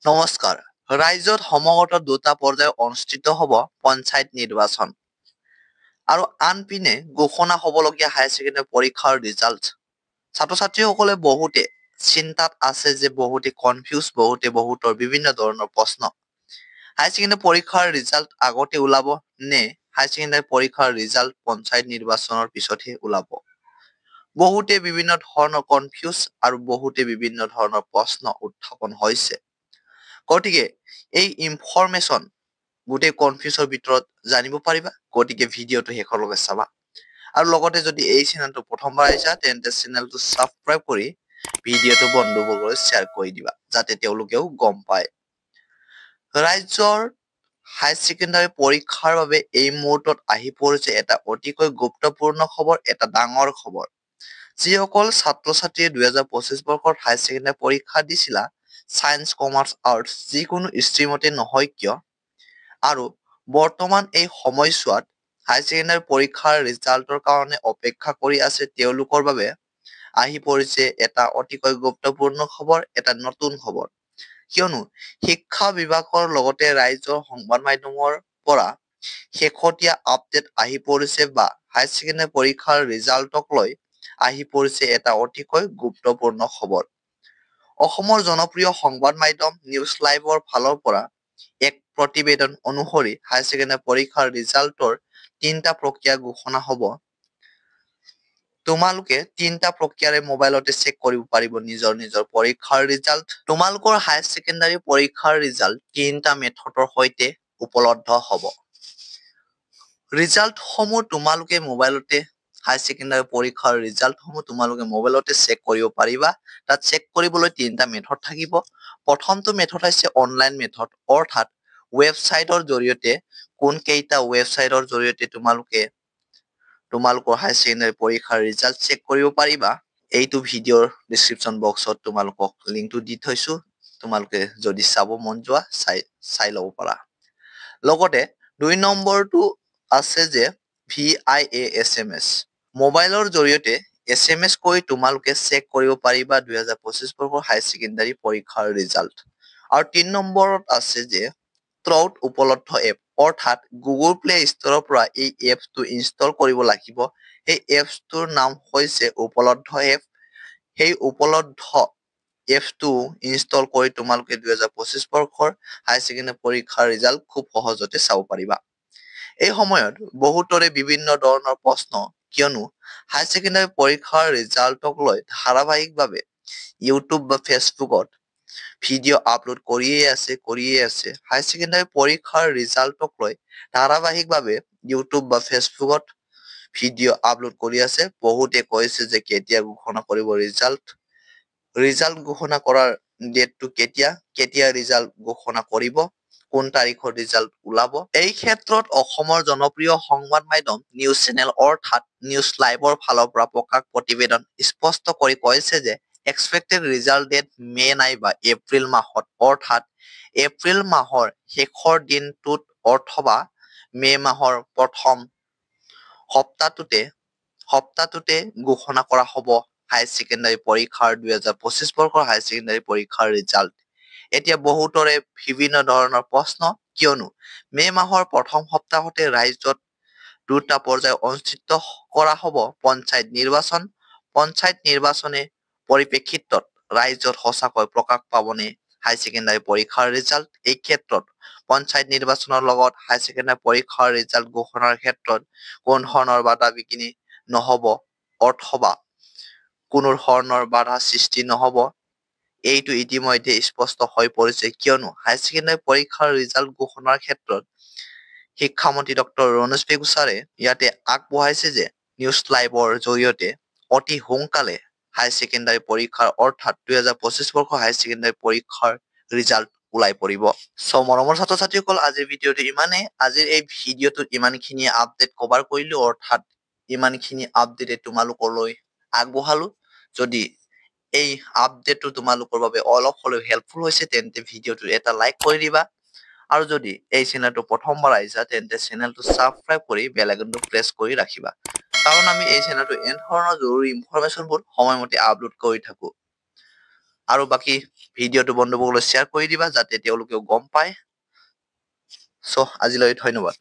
নমস্কাৰ। ৰাজ্যত সমগ্ৰ দুটা পৰ্যায়ত অনুষ্ঠিত হ'ব পঞ্চায়ত নিৰ্বাচন। আৰু আনপিনে ঘোষণা হ'বলগীয়া হায়াৰ ছেকেণ্ডাৰী পৰীক্ষাৰ ৰিজাল্ট। ছাত্ৰ-ছাত্ৰীসকলে বহুতে চিন্তাত আছে যে বহুতে কনফিউজ, বহুতৰ বিভিন্ন ধৰণৰ প্ৰশ্ন। হায়াৰ ছেকেণ্ডাৰী পৰীক্ষাৰ ৰিজাল্ট আগতে ওলাব নে হায়াৰ ছেকেণ্ডাৰী পৰীক্ষাৰ ৰিজাল্ট পঞ্চায়ত নিৰ্বাচনৰ পিছতহে ওলাব? বহুতে বিভিন্ন ধৰণৰ কনফিউজ আৰু বহুতে বিভিন্ন ধৰণৰ প্ৰশ্ন উত্থাপন হৈছে। গতিকে এই ইনফৰমেশ্যন গোটেই কনফিউজৰ ভিতৰত জানিব পাৰিবা। গতিকে ভিডিঅ'টো শেষলৈকে চাবা। আৰু লগতে যদি এই চেনেলটো প্ৰথমবাৰ আহিছা তেন্তে চেনেলটো ছাবস্ক্ৰাইব কৰি ভিডিঅ'টো বন্ধুবৰ্গলৈ শ্বেয়াৰ কৰি দিবা যাতে তেওঁলোকেও গম পায়। ৰাজ্যৰ হায়াৰ ছেকেণ্ডাৰী পৰীক্ষাৰ বাবে এই মুহূৰ্তত আহি পৰিছে এটা অতিকৈ গুৰুত্বপূৰ্ণ খবৰ, এটা ডাঙৰ খবৰ। যিসকল ছাত্ৰ-ছাত্ৰীয়ে 2025 বৰ্ষত হায়াৰ ছেকেণ্ডাৰী পৰীক্ষা দিছিলা, ছায়েন্স, কমাৰ্চ, আৰ্টছ যিকোনো ষ্ট্ৰীমতে নহয় কিয়, আৰু বৰ্তমান এই সময়ছোৱাত হায়াৰ ছেকেণ্ডাৰী পৰীক্ষাৰ ৰিজাল্টৰ কাৰণে অপেক্ষা কৰি আছে, তেওঁলোকৰ বাবে আহি পৰিছে এটা অতিকৈ গুৰুত্বপূৰ্ণ খবৰ, এটা নতুন খবৰ। কিয়নো শিক্ষা বিভাগৰ লগতে ৰাজ্যৰ সংবাদ মাধ্যমৰ পৰা শেহতীয়া আপডেট আহি পৰিছে বা হায়াৰ ছেকেণ্ডাৰী পৰীক্ষাৰ ৰিজাল্টক লৈ আহি পৰিছে এটা অতিকৈ গুৰুত্বপূৰ্ণ খবৰ। অসমৰ জনপ্ৰিয় সংবাদ মাধ্যম নিউজ লাইভৰ ফালৰ পৰা এক প্ৰতিবেদন অনুসৰি হায়াৰ ছেকেণ্ডাৰী পৰীক্ষাৰ ৰিজাল্টৰ 3টা প্ৰক্ৰিয়া ঘোষণা হ'ব। তোমালোকে 3টা প্ৰক্ৰিয়াৰে মোবাইলতে চেক কৰিব পাৰিব নিজৰ পৰীক্ষাৰ ৰিজাল্ট। তোমালোকৰ হায়াৰ ছেকেণ্ডাৰী পৰীক্ষাৰ ৰিজাল্ট 3টা মেথডৰ সৈতে উপলব্ধ হ'ব। ৰিজাল্টসমূহ তোমালোকে মোবাইলতে হায়াৰ ছেকেণ্ডাৰী পৰীক্ষাৰ ৰিজাল্টসমূহ তোমালোকে মোবাইলতে চেক কৰিব পাৰিবা। তাত চেক কৰিবলৈ 3টা মেথড থাকিব। প্ৰথমটো মেথড হৈছে অনলাইন মেথড, অৰ্থাৎ ৱেবছাইটৰ জৰিয়তে। কোন কেইটা ৱেবছাইটৰ জৰিয়তে তোমালোকৰ হায়াৰ ছেকেণ্ডাৰী পৰীক্ষাৰ ৰিজাল্ট চেক কৰিব পাৰিবা। এইটো ভিডিঅ'ৰ ডিছক্ৰিপশ্যন বক্সত তোমালোকক লিংকটো দি থৈছো। তোমালোকে যদি চাব মন যোৱা চাই ল'ব পাৰা। লগতে 2 নম্বৰটো আছে যে VIA-SMS। মোবাইলৰ জৰিয়তে SMS কৰি তোমালোকে চেক কৰিব পাৰিবা 2025 বৰ্ষৰ হায়াৰ ছেকেণ্ডাৰী পৰীক্ষাৰ ৰিজাল্ট। আৰু 3 নম্বৰত আছে যে ক্লাউড উপলব্ধ এপ, অৰ্থাৎ গুগল প্লে ষ্টৰৰ পৰা এই এপছটো ইনষ্টল কৰিব লাগিব। এই এপছটোৰ নাম হৈছে উপলব্ধ এপ। সেই উপলব্ধ এপছটো ইনষ্টল কৰি তোমালোকে 2025 বৰ্ষৰ হায়াৰ ছেকেণ্ডাৰী পৰীক্ষাৰ ৰিজাল্ট খুব সহজতে চাব পাৰিবা। এই সময়ত বহুতৰে বিভিন্ন ধৰণৰ প্ৰশ্ন, কিয়নো হায়াৰ ছেকেণ্ডাৰী পৰীক্ষাৰ ৰিজাল্টক লৈ ধাৰাবাহিকভাৱে ইউটিউব বা ফেচবুকত ভিডিঅ' আপলোড কৰিয়ে আছে। হায়াৰ ছেকেণ্ডাৰী পৰীক্ষাৰ ৰিজাল্টক লৈ ধাৰাবাহিকভাৱে ইউটিউব বা ফেচবুকত ভিডিঅ' আপলোড কৰি আছে। বহুতে কৈছে যে কেতিয়া ঘোষণা কৰিব ৰিজাল্ট ঘোষণা কৰাৰ ডেটটো কেতিয়া ৰিজাল্ট ঘোষণা কৰিব, কোন তাৰিখৰ ৰিজাল্ট ওলাব। এই ক্ষেত্ৰত অসমৰ জনপ্ৰিয় সংবাদ মাধ্যম নিউজ চেনেল অৰ্থাৎ নিউজ লাইভৰ ফালৰ পৰা প্ৰকাশ প্ৰতিবেদন স্পষ্ট কৰি কৈছে যে এক্সপেক্টেড ৰিজাল্ট ডেট মে নাইবা এপ্ৰিল মাহত, অৰ্থাৎ এপ্ৰিল মাহৰ শেষৰ দিনটোত অথবা মে মাহৰ প্ৰথম সপ্তাহটোতে ঘোষণা কৰা হ'ব হায়াৰ ছেকেণ্ডাৰী পৰীক্ষাৰ 2025 বৰ্ষৰ হায়াৰ ছেকেণ্ডাৰী পৰীক্ষাৰ ৰিজাল্ট। এতিয়া বহুতৰে বিভিন্ন ধৰণৰ প্ৰশ্ন, কিয়নো মে মাহৰ প্ৰথম সপ্তাহতে ৰাজ্যত 2টা পৰ্যায়ত অনুষ্ঠিত কৰা হ'ব পঞ্চায়ত নিৰ্বাচন। পঞ্চায়ত নিৰ্বাচনে পৰিপ্ৰেক্ষিতত ৰাজ্যত সঁচাকৈ প্ৰকাশ পাবনে হায়াৰ ছেকেণ্ডাৰী পৰীক্ষাৰ ৰিজাল্ট? এই ক্ষেত্ৰত পঞ্চায়ত নিৰ্বাচনৰ লগত হায়াৰ ছেকেণ্ডাৰী পৰীক্ষাৰ ৰিজাল্ট ঘোষণাৰ ক্ষেত্ৰত কোনো ধৰণৰ বাধা বিঘিনি নহ'ব অথবা কোনো ধৰণৰ বাধা সৃষ্টি নহ'ব, এইটো ইতিমধ্যে স্পষ্ট হৈ পৰিছে। কিয়নো হায়াৰ ছেকেণ্ডাৰী পৰীক্ষাৰ ৰিজাল্ট ঘোষণাৰ ক্ষেত্ৰত শিক্ষামন্ত্ৰী ডক্টৰ ৰণোজ পেগুচাৰে ইয়াতে আগবঢ়াইছে যে নিউজ লাইভৰ জৰিয়তে অতি সোনকালে হায়াৰ ছেকেণ্ডাৰী পৰীক্ষাৰ অৰ্থাৎ 2025 বৰ্ষৰ হায়াৰ ছেকেণ্ডাৰী পৰীক্ষাৰ ৰিজাল্ট ওলাই পৰিব। মৰমৰ ছাত্ৰ-ছাত্ৰীসকল, আজিৰ ভিডিঅ'টো ইমানেই। আজিৰ এই ভিডিঅ'টোত ইমানখিনি আপডেট কভাৰ কৰিলো, অৰ্থাৎ ইমানখিনি আপডেটে তোমালোকলৈ আগবঢ়ালো। যদি এই আপডেটটো তোমালোকৰ বাবে অলপ হ'লেও হেল্পফুল হৈছে তেন্তে ভিডিঅ'টো এটা লাইক কৰি দিবা। আৰু যদি এই চেনেলটো প্ৰথমবাৰ আহিছা তেন্তে চেনেলটো ছাবস্ক্ৰাইব কৰি বেল আইকনটো প্ৰেছ কৰি ৰাখিবা, কাৰণ আমি এই চেনেলটো এনে ধৰণৰ জৰুৰী ইনফৰমেশ্যনবোৰ সময়মতে আপলোড কৰি থাকো। আৰু বাকী ভিডিঅ'টো বন্ধুসকলক শ্বেয়াৰ কৰি দিবা যাতে তেওঁলোকেও গম পায়। চ' আজিলৈ ধন্যবাদ।